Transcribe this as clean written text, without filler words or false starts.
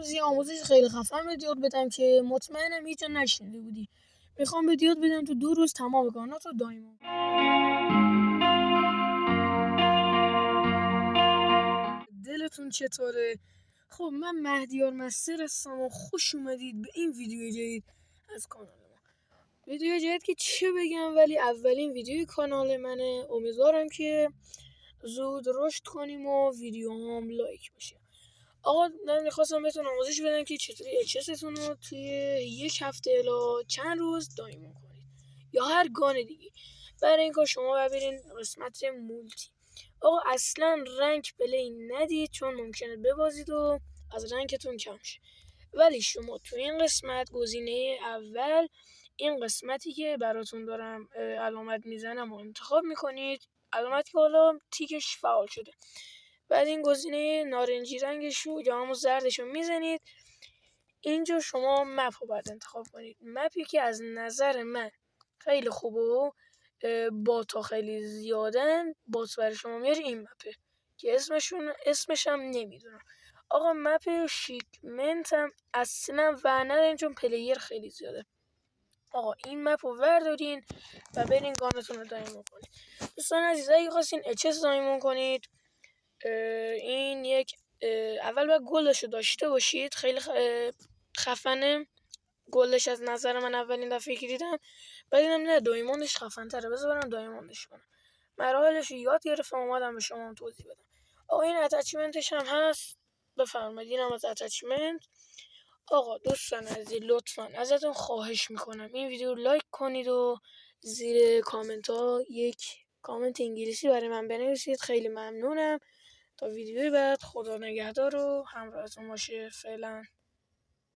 امروز یه آموزش خیلی خفن بهت یاد بدم که مطمئنم هیچ جا نشنیده بودی. میخوام بهت یاد بدم تو 2 روز تمام کارناتو دایما. دلتون چطوره؟ خب من مهدیار مستر هستم و خوش اومدید به این ویدیو جدید از کانال ما. ویدیو جدید که چه بگم، ولی اولین ویدیوی کانال منه. امیدوارم که زود رشد کنیم و ویدیوهام لایک بشه. آقا من میخواستم بهتون آموزش بدم که چطوری اچستون رو توی 1 هفته الی چند روز دایما کنید یا هر گان دیگه. برای این کار شما برین قسمت مولتی. آقا اصلا رنگ پلی ندید چون ممکنه ببازید و از رنگتون کم شه. ولی شما توی این قسمت گزینه اول، این قسمتی که براتون دارم علامت میزنم و انتخاب میکنید، علامتی که حالا تیکش فعال شده. بعد این گزینه نارنجی رنگش رو یا همون زردش رو میزنید. اینجا شما مپ رو باید انتخاب کنید. مپی که از نظر من خیلی خوبه و باتا خیلی زیادن، بات برای شما میاره این مپه که اسمش هم نمیدونم. آقا مپ شیکمنت هم اصلا ندارین چون پلیر خیلی زیاده. آقا این مپ رو وردارین و برین گانتون رو دایمون کنید. دوستان عزیز، اگه خواستین اچس دایمون کنید، این یک اول باید گلش رو داشته باشید. خیلی خفنه گلش از نظر من اولین دفعه که دیدم. بعد دیدم نه دایموندش خفن تره، بذار برم دایموندش کنم. مراحلش رو یاد گرفتم اومدم به شما توضیح بدم. آقا این اتچمنتش هم هست، بفرمایید. اینم از اتچمنت. آقا دوستان عزیز، لطفا ازتون خواهش میکنم این ویدیو رو لایک کنید و زیر کامنت ها یک کامنت انگلیسی برای من بنویسید. خیلی ممنونم. تا ویدیوی بعد، خدا نگهدار و همراهتون باشه. فعلا.